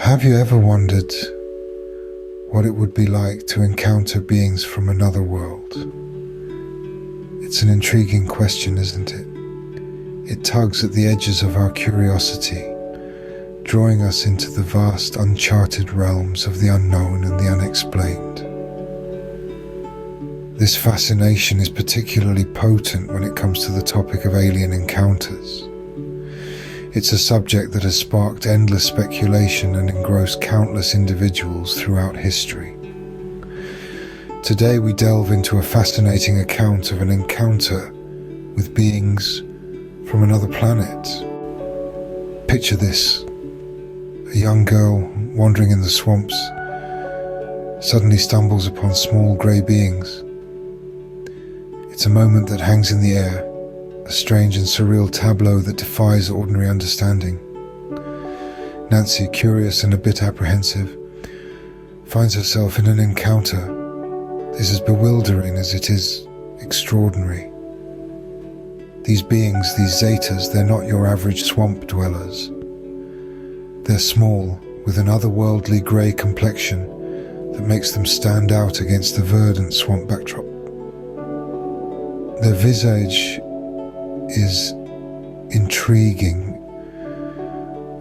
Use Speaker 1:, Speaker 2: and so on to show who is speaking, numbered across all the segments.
Speaker 1: Have you ever wondered what it would be like to encounter beings from another world? It's an intriguing question, isn't it? It tugs at the edges of our curiosity, drawing us into the vast uncharted realms of the unknown and the unexplained. This fascination is particularly potent when it comes to the topic of alien encounters. It's a subject that has sparked endless speculation and engrossed countless individuals throughout history. Today we delve into a fascinating account of an encounter with beings from another planet. Picture this: a young girl wandering in the swamps suddenly stumbles upon small grey beings. It's a moment that hangs in the air, a strange and surreal tableau that defies ordinary understanding. Nancy, curious and a bit apprehensive, finds herself in an encounter that is as bewildering as it is extraordinary. These beings, these Zetas, they're not your average swamp dwellers. They're small, with an otherworldly grey complexion that makes them stand out against the verdant swamp backdrop. Their visage is intriguing,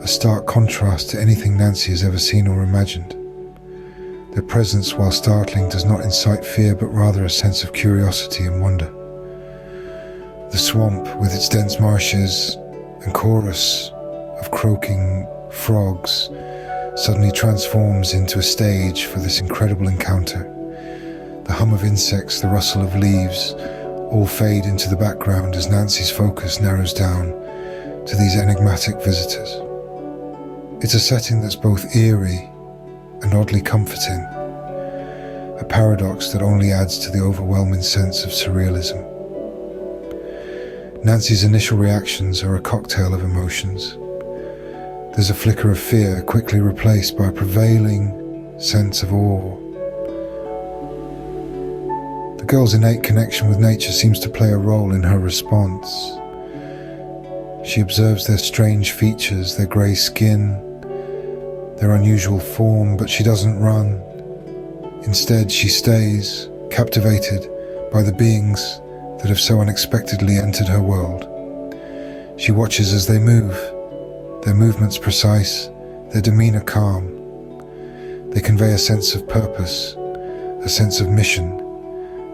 Speaker 1: a stark contrast to anything Nancy has ever seen or imagined. Their presence, while startling, does not incite fear, but rather a sense of curiosity and wonder. The swamp, with its dense marshes and chorus of croaking frogs, suddenly transforms into a stage for this incredible encounter. The hum of insects, the rustle of leaves, all fade into the background as Nancy's focus narrows down to these enigmatic visitors. It's a setting that's both eerie and oddly comforting, a paradox that only adds to the overwhelming sense of surrealism. Nancy's initial reactions are a cocktail of emotions. There's a flicker of fear, quickly replaced by a prevailing sense of awe. The girl's innate connection with nature seems to play a role in her response. She observes their strange features, their grey skin, their unusual form, but she doesn't run. Instead, she stays, captivated by the beings that have so unexpectedly entered her world. She watches as they move, their movements precise, their demeanour calm. They convey a sense of purpose, a sense of mission,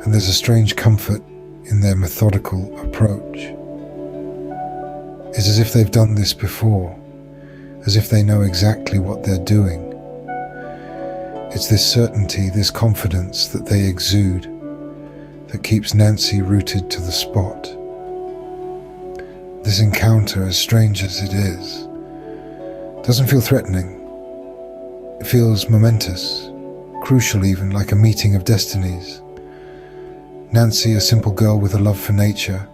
Speaker 1: and there's a strange comfort in their methodical approach. It's as if they've done this before, as if they know exactly what they're doing. It's this certainty, this confidence that they exude, that keeps Nancy rooted to the spot. This encounter, as strange as it is, doesn't feel threatening. It feels momentous, crucial even, like a meeting of destinies. Nancy, a simple girl with a love for nature,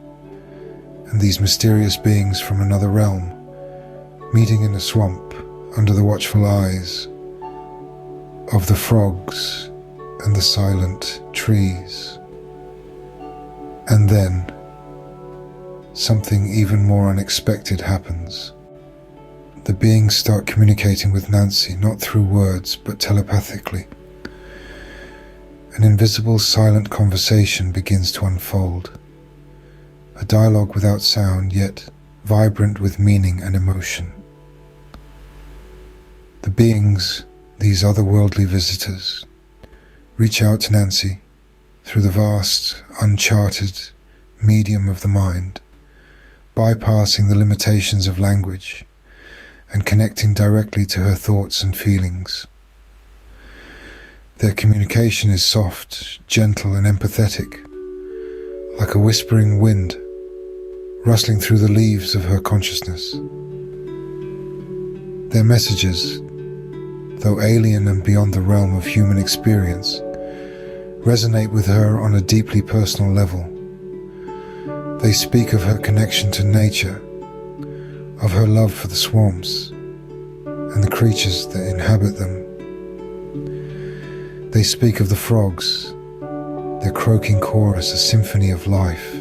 Speaker 1: and these mysterious beings from another realm, meeting in a swamp under the watchful eyes of the frogs and the silent trees. And then, something even more unexpected happens. The beings start communicating with Nancy, not through words, but telepathically. An invisible, silent conversation begins to unfold. A dialogue without sound, yet vibrant with meaning and emotion. The beings, these otherworldly visitors, reach out to Nancy through the vast, uncharted medium of the mind, bypassing the limitations of language and connecting directly to her thoughts and feelings. Their communication is soft, gentle and empathetic, like a whispering wind rustling through the leaves of her consciousness. Their messages, though alien and beyond the realm of human experience, resonate with her on a deeply personal level. They speak of her connection to nature, of her love for the swamps and the creatures that inhabit them. They speak of the frogs, their croaking chorus, a symphony of life,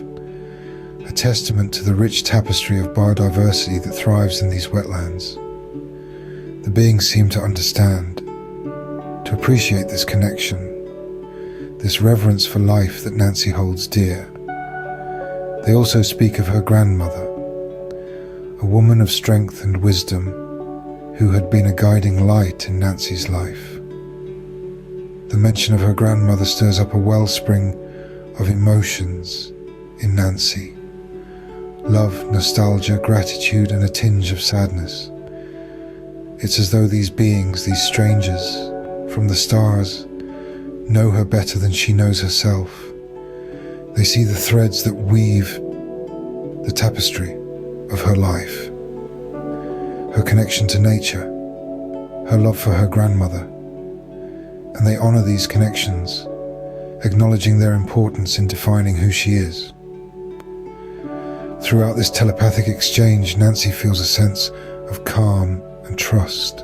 Speaker 1: a testament to the rich tapestry of biodiversity that thrives in these wetlands. The beings seem to understand, to appreciate this connection, this reverence for life that Nancy holds dear. They also speak of her grandmother, a woman of strength and wisdom who had been a guiding light in Nancy's life. The mention of her grandmother stirs up a wellspring of emotions in Nancy. Love, nostalgia, gratitude, and a tinge of sadness. It's as though these beings, these strangers from the stars, know her better than she knows herself. They see the threads that weave the tapestry of her life. Her connection to nature, her love for her grandmother, and they honor these connections, acknowledging their importance in defining who she is. Throughout this telepathic exchange, Nancy feels a sense of calm and trust.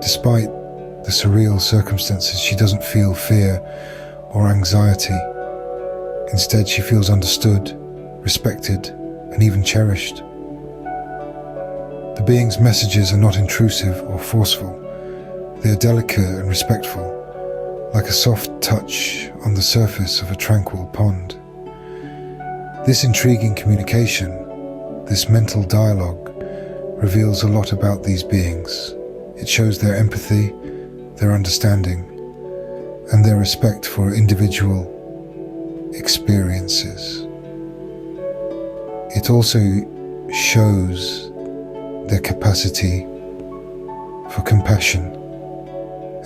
Speaker 1: Despite the surreal circumstances, she doesn't feel fear or anxiety. Instead, she feels understood, respected, and even cherished. The being's messages are not intrusive or forceful. They are delicate and respectful, like a soft touch on the surface of a tranquil pond. This intriguing communication, this mental dialogue, reveals a lot about these beings. It shows their empathy, their understanding, and their respect for individual experiences. It also shows their capacity for compassion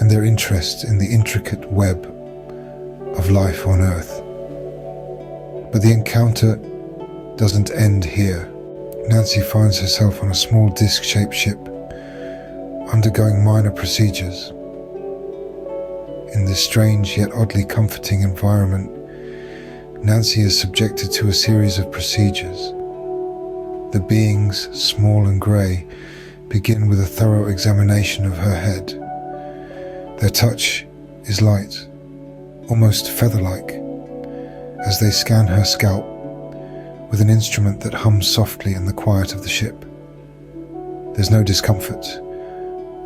Speaker 1: and their interest in the intricate web of life on Earth. But the encounter doesn't end here. Nancy finds herself on a small disc-shaped ship, undergoing minor procedures. In this strange yet oddly comforting environment, Nancy is subjected to a series of procedures. The beings, small and grey, begin with a thorough examination of her head. Their touch is light, almost feather-like, as they scan her scalp with an instrument that hums softly in the quiet of the ship. There's no discomfort,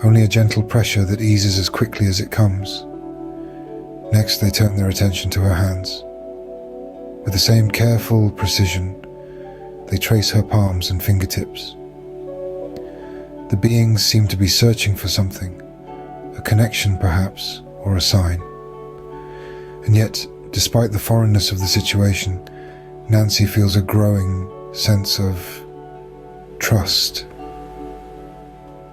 Speaker 1: only a gentle pressure that eases as quickly as it comes. Next, they turn their attention to her hands. With the same careful precision, they trace her palms and fingertips. The beings seem to be searching for something, a connection perhaps, or a sign. And yet, despite the foreignness of the situation, Nancy feels a growing sense of trust.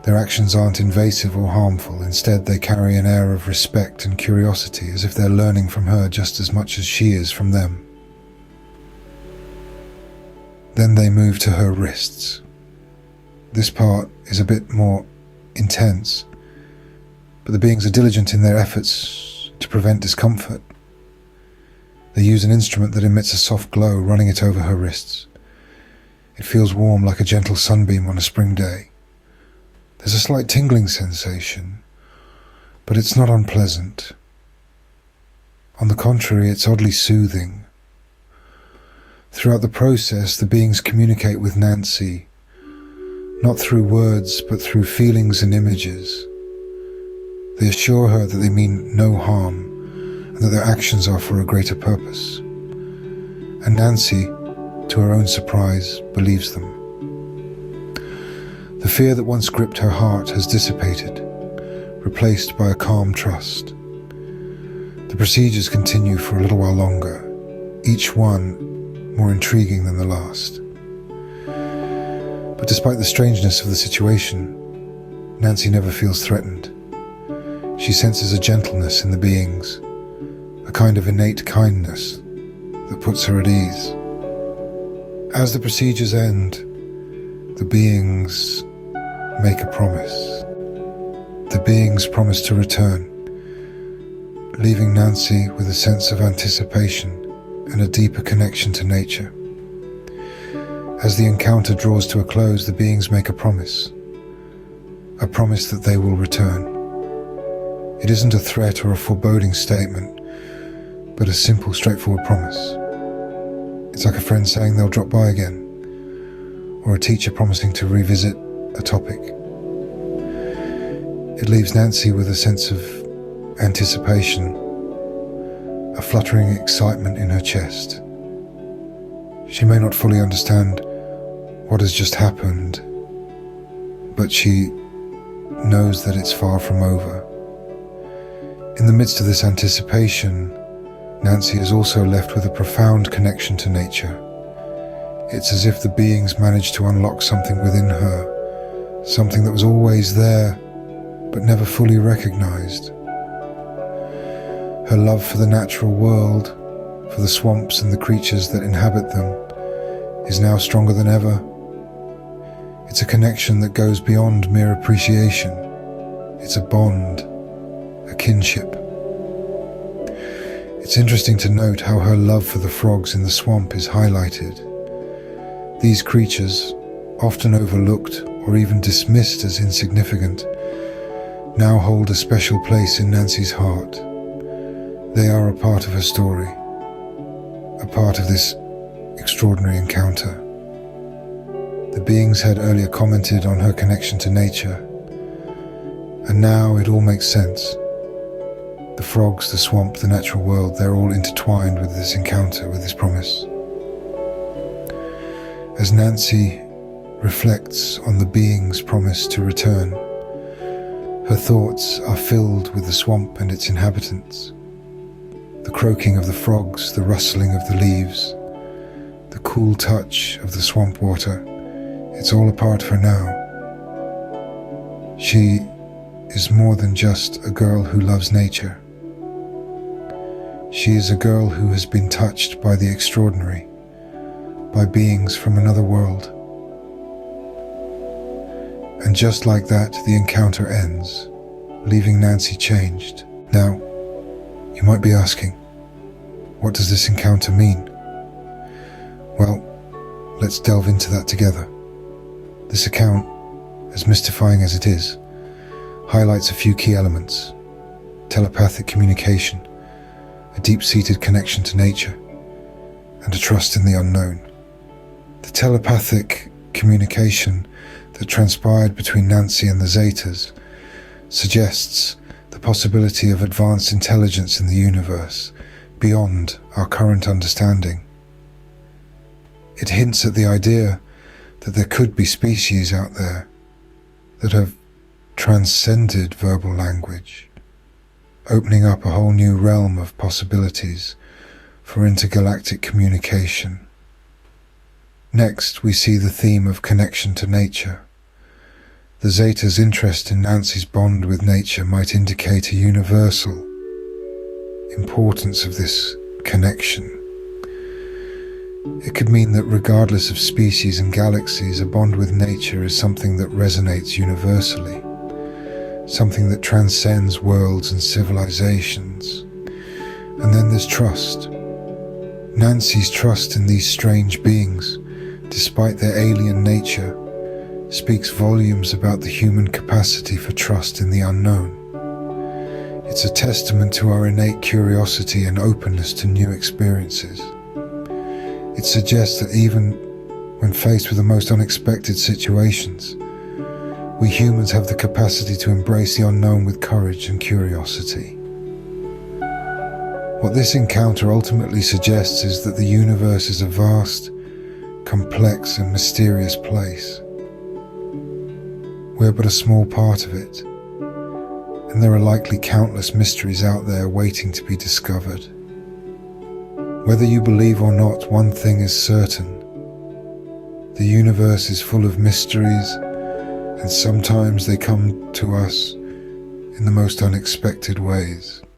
Speaker 1: Their actions aren't invasive or harmful. Instead, they carry an air of respect and curiosity, as if they're learning from her just as much as she is from them. Then they move to her wrists. This part is a bit more intense, but the beings are diligent in their efforts to prevent discomfort. They use an instrument that emits a soft glow, running it over her wrists. It feels warm, like a gentle sunbeam on a spring day. There's a slight tingling sensation, but it's not unpleasant. On the contrary, it's oddly soothing. Throughout the process, the beings communicate with Nancy, not through words, but through feelings and images. They assure her that they mean no harm, and that their actions are for a greater purpose. And Nancy, to her own surprise, believes them. The fear that once gripped her heart has dissipated, replaced by a calm trust. The procedures continue for a little while longer, each one more intriguing than the last. But despite the strangeness of the situation, Nancy never feels threatened. She senses a gentleness in the beings, a kind of innate kindness that puts her at ease. As the procedures end, the beings make a promise. The beings promise to return, leaving Nancy with a sense of anticipation and a deeper connection to nature. As the encounter draws to a close, the beings make a promise that they will return. It isn't a threat or a foreboding statement, but a simple, straightforward promise. It's like a friend saying they'll drop by again, or a teacher promising to revisit a topic. It leaves Nancy with a sense of anticipation, a fluttering excitement in her chest. She may not fully understand what has just happened, but she knows that it's far from over. In the midst of this anticipation, Nancy is also left with a profound connection to nature. It's as if the beings managed to unlock something within her, something that was always there, but never fully recognized. Her love for the natural world, for the swamps and the creatures that inhabit them, is now stronger than ever. It's a connection that goes beyond mere appreciation. It's a bond, a kinship. It's interesting to note how her love for the frogs in the swamp is highlighted. These creatures, often overlooked or even dismissed as insignificant, now hold a special place in Nancy's heart. They are a part of her story, a part of this extraordinary encounter. The beings had earlier commented on her connection to nature, and now it all makes sense. The frogs, the swamp, the natural world, they're all intertwined with this encounter, with this promise. As Nancy reflects on the being's promise to return, her thoughts are filled with the swamp and its inhabitants. The croaking of the frogs, the rustling of the leaves, the cool touch of the swamp water, it's all a part of her now. She is more than just a girl who loves nature. She is a girl who has been touched by the extraordinary, by beings from another world. And just like that, the encounter ends, leaving Nancy changed. Now, you might be asking, what does this encounter mean? Well, let's delve into that together. This account, as mystifying as it is, highlights a few key elements: telepathic communication, a deep-seated connection to nature, and a trust in the unknown. The telepathic communication that transpired between Nancy and the Zetas suggests the possibility of advanced intelligence in the universe beyond our current understanding. It hints at the idea that there could be species out there that have transcended verbal language, opening up a whole new realm of possibilities for intergalactic communication. Next, we see the theme of connection to nature. The Zeta's interest in Nancy's bond with nature might indicate a universal importance of this connection. It could mean that regardless of species and galaxies, a bond with nature is something that resonates universally, something that transcends worlds and civilizations. And then there's trust. Nancy's trust in these strange beings, despite their alien nature, speaks volumes about the human capacity for trust in the unknown. It's a testament to our innate curiosity and openness to new experiences. It suggests that even when faced with the most unexpected situations, we humans have the capacity to embrace the unknown with courage and curiosity. What this encounter ultimately suggests is that the universe is a vast, complex and mysterious place. We're but a small part of it, and there are likely countless mysteries out there waiting to be discovered. Whether you believe or not, one thing is certain: the universe is full of mysteries, and sometimes they come to us in the most unexpected ways.